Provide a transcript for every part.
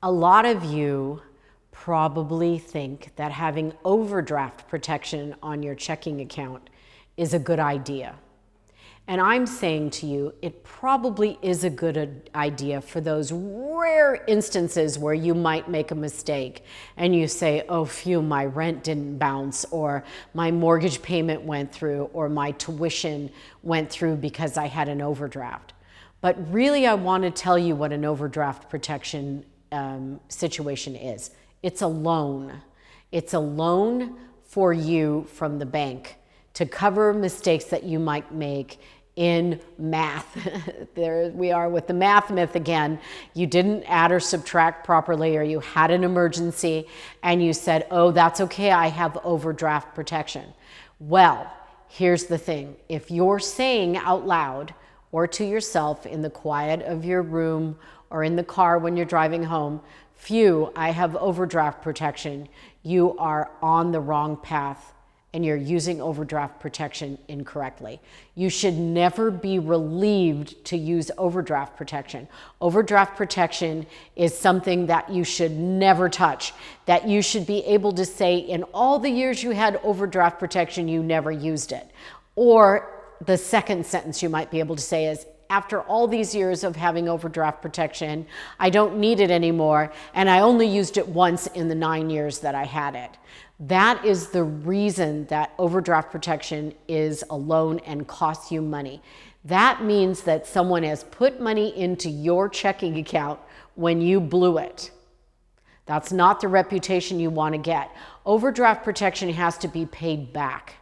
A lot of you probably think that having overdraft protection on your checking account is a good idea. And I'm saying to you, it probably is a good idea for those rare instances where you might make a mistake and you say, oh, phew, my rent didn't bounce, or my mortgage payment went through, or my tuition went through because I had an overdraft. But really, I want to tell you what an overdraft protection situation is. It's a loan. It's a loan for you from the bank to cover mistakes that you might make in math. There we are with the math myth again. You didn't add or subtract properly, or you had an emergency and you said, oh, that's okay, I have overdraft protection. Well, here's the thing. If you're saying out loud or to yourself in the quiet of your room or in the car when you're driving home, phew, I have overdraft protection, you are on the wrong path and you're using overdraft protection incorrectly. You should never be relieved to use overdraft protection. Overdraft protection is something that you should never touch, that you should be able to say in all the years you had overdraft protection, you never used it. Or the second sentence you might be able to say is, after all these years of having overdraft protection, I don't need it anymore, and I only used it once in the 9 years that I had it. That is the reason that overdraft protection is a loan and costs you money. That means that someone has put money into your checking account when you blew it. That's not the reputation you want to get. Overdraft protection has to be paid back.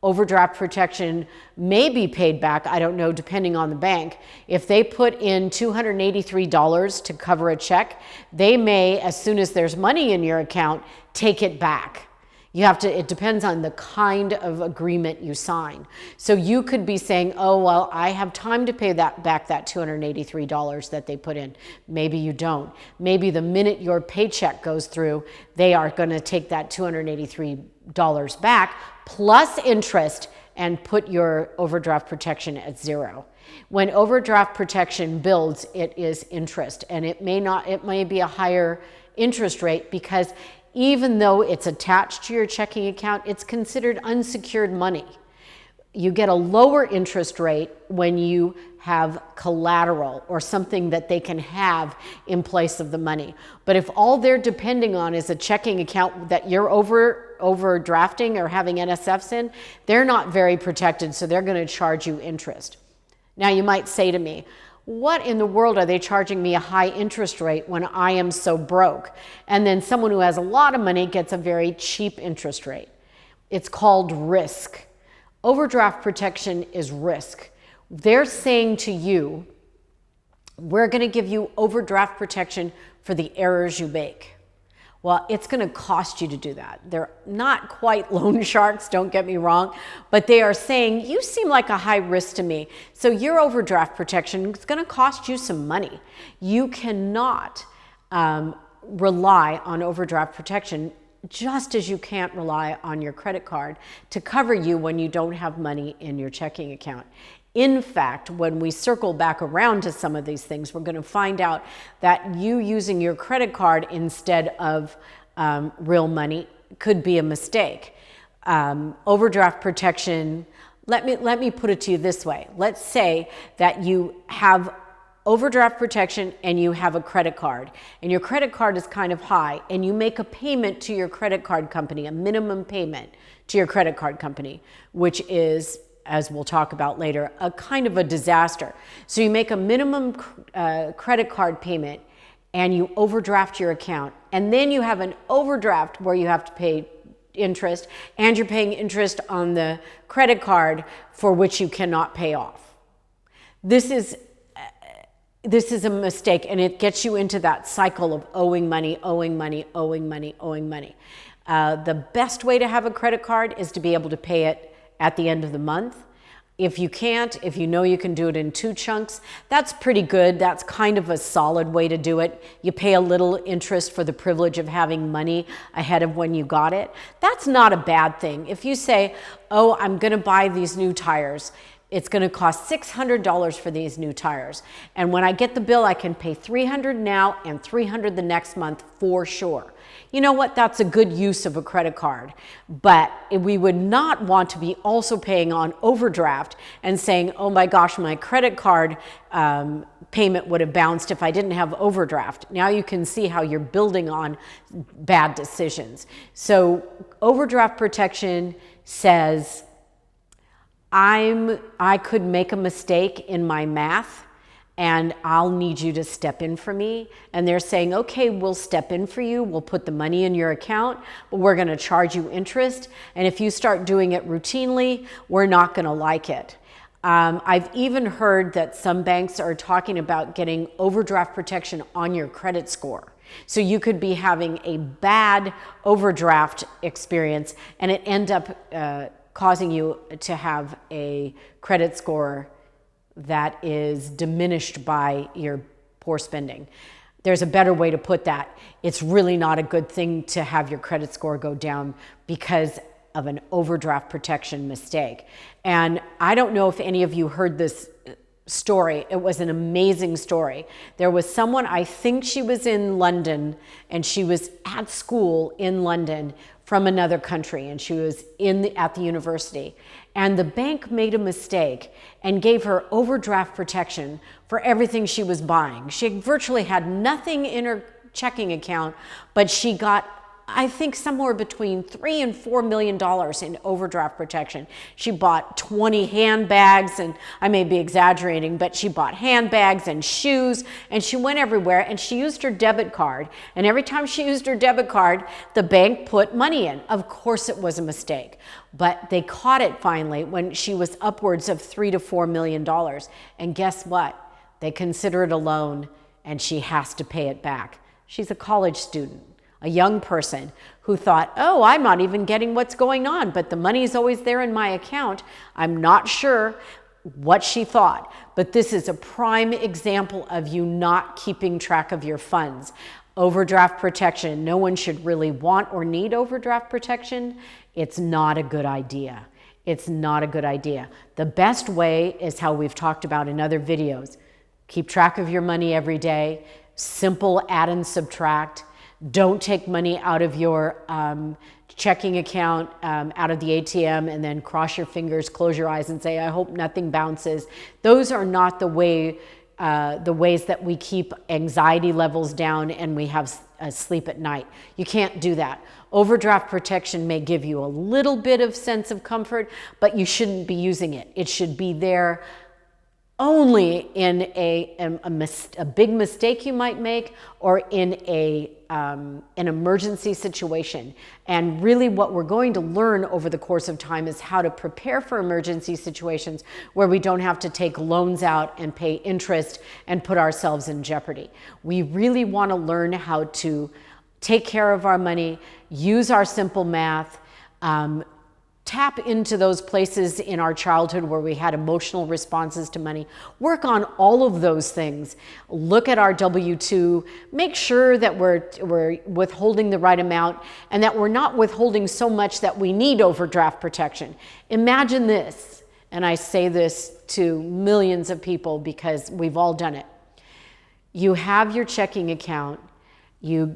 Overdraft protection may be paid back, I don't know, depending on the bank. If they put in $283 to cover a check, they may, as soon as there's money in your account, take it back. It depends on the kind of agreement you sign. So you could be saying, oh, well, I have time to pay back that $283 that they put in. Maybe you don't. Maybe the minute your paycheck goes through, they are going to take that $283 back plus interest and put your overdraft protection at zero. When overdraft protection builds, it is interest, and it may be a higher interest rate because even though it's attached to your checking account, it's considered unsecured money. You get a lower interest rate when you have collateral or something that they can have in place of the money. But if all they're depending on is a checking account that you're overdrafting or having NSFs in, they're not very protected, so they're going to charge you interest. Now you might say to me, what in the world are they charging me a high interest rate when I am so broke? And then someone who has a lot of money gets a very cheap interest rate. It's called risk. Overdraft protection is risk. They're saying to you, we're going to give you overdraft protection for the errors you make. Well, it's going to cost you to do that. They're not quite loan sharks, don't get me wrong, but they are saying, you seem like a high risk to me, so your overdraft protection is going to cost you some money. You cannot rely on overdraft protection just as you can't rely on your credit card to cover you when you don't have money in your checking account. In fact, when we circle back around to some of these things, we're going to find out that you using your credit card instead of real money could be a mistake. Overdraft protection, let me put it to you this way. Let's say that you have overdraft protection and you have a credit card, and your credit card is kind of high, and you make a payment to your credit card company, a minimum payment to your credit card company, which is, as we'll talk about later, a kind of a disaster. So you make a minimum credit card payment and you overdraft your account, and then you have an overdraft where you have to pay interest, and you're paying interest on the credit card for which you cannot pay off. This is a mistake, and it gets you into that cycle of owing money, owing money, owing money, owing money. The best way to have a credit card is to be able to pay it at the end of the month. If you can't, if you know you can do it in 2 chunks, that's pretty good. That's kind of a solid way to do it. You pay a little interest for the privilege of having money ahead of when you got it. That's not a bad thing. If you say, oh, I'm going to buy these new tires, it's going to cost $600 for these new tires. And when I get the bill, I can pay $300 now and $300 the next month for sure. You know what? That's a good use of a credit card. But we would not want to be also paying on overdraft and saying, oh my gosh, my credit card payment would have bounced if I didn't have overdraft. Now you can see how you're building on bad decisions. So overdraft protection says, I could make a mistake in my math and I'll need you to step in for me. And they're saying, okay, we'll step in for you. We'll put the money in your account, but we're going to charge you interest. And if you start doing it routinely, we're not going to like it. I've even heard that some banks are talking about getting overdraft protection on your credit score. So you could be having a bad overdraft experience and it end up causing you to have a credit score that is diminished by your poor spending. There's a better way to put that. It's really not a good thing to have your credit score go down because of an overdraft protection mistake. And I don't know if any of you heard this story. It was an amazing story. There was someone, I think she was in London, and she was at school in London from another country, and she was at the university. And the bank made a mistake and gave her overdraft protection for everything she was buying. She virtually had nothing in her checking account, but she got, I think, somewhere between $3 and $4 million in overdraft protection. She bought 20 handbags, and I may be exaggerating, but she bought handbags and shoes, and she went everywhere, and she used her debit card. And every time she used her debit card, the bank put money in. Of course it was a mistake, but they caught it finally when she was upwards of $3 to $4 million. And guess what? They consider it a loan, and she has to pay it back. She's a college student. A young person who thought, oh, I'm not even getting what's going on, but the money is always there in my account. I'm not sure what she thought, but this is a prime example of you not keeping track of your funds. Overdraft protection, no one should really want or need overdraft protection. It's not a good idea. It's not a good idea. The best way is how we've talked about in other videos. Keep track of your money every day. Simple add and subtract. Don't take money out of your checking account, out of the ATM, and then cross your fingers, close your eyes, and say, I hope nothing bounces. Those are not the ways that we keep anxiety levels down and we have sleep at night. You can't do that. Overdraft protection may give you a little bit of sense of comfort, but you shouldn't be using it. It should be there only in a big mistake you might make, or in an emergency situation. And really what we're going to learn over the course of time is how to prepare for emergency situations where we don't have to take loans out and pay interest and put ourselves in jeopardy. We really want to learn how to take care of our money, use our simple math, tap into those places in our childhood where we had emotional responses to money. Work on all of those things. Look at our W-2. Make sure that we're withholding the right amount and that we're not withholding so much that we need overdraft protection. Imagine this, and I say this to millions of people because we've all done it. You have your checking account. You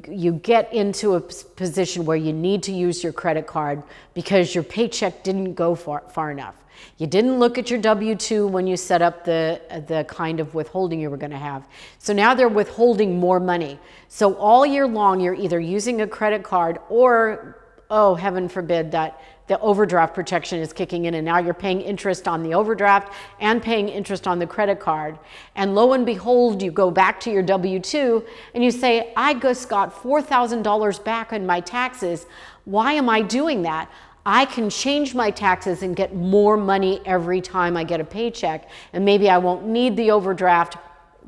get into a position where you need to use your credit card because your paycheck didn't go far enough. You didn't look at your W-2 when you set up the kind of withholding you were going to have. So now they're withholding more money. So all year long, you're either using a credit card or, oh, heaven forbid, that the overdraft protection is kicking in and now you're paying interest on the overdraft and paying interest on the credit card. And lo and behold, you go back to your W-2 and you say, I just got $4,000 back on my taxes. Why am I doing that? I can change my taxes and get more money every time I get a paycheck, and maybe I won't need the overdraft.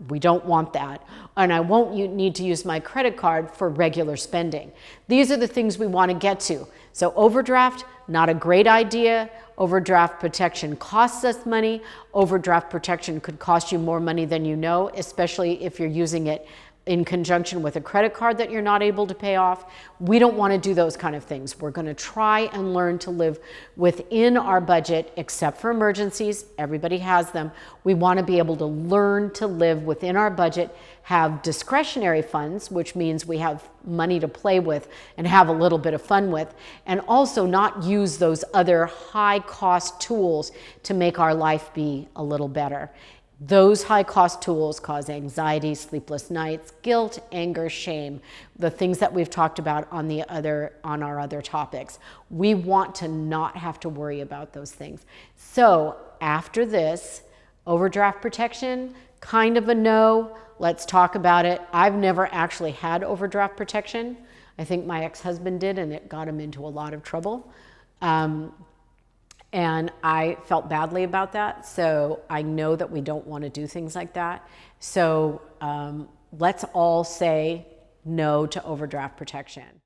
We don't want that. And I won't need to use my credit card for regular spending. These are the things we want to get to. So overdraft, not a great idea. Overdraft protection costs us money. Overdraft protection could cost you more money than you know, especially if you're using it in conjunction with a credit card that you're not able to pay off. We don't want to do those kind of things. We're going to try and learn to live within our budget, except for emergencies. Everybody has them. We want to be able to learn to live within our budget, have discretionary funds, which means we have money to play with and have a little bit of fun with, and also not use those other high cost tools to make our life be a little better. Those high-cost tools cause anxiety, sleepless nights, guilt, anger, shame, the things that we've talked about on our other topics. We want to not have to worry about those things. So after this, overdraft protection, kind of a no. Let's talk about it. I've never actually had overdraft protection. I think my ex-husband did, and it got him into a lot of trouble. And I felt badly about that. So I know that we don't want to do things like that. So let's all say no to overdraft protection.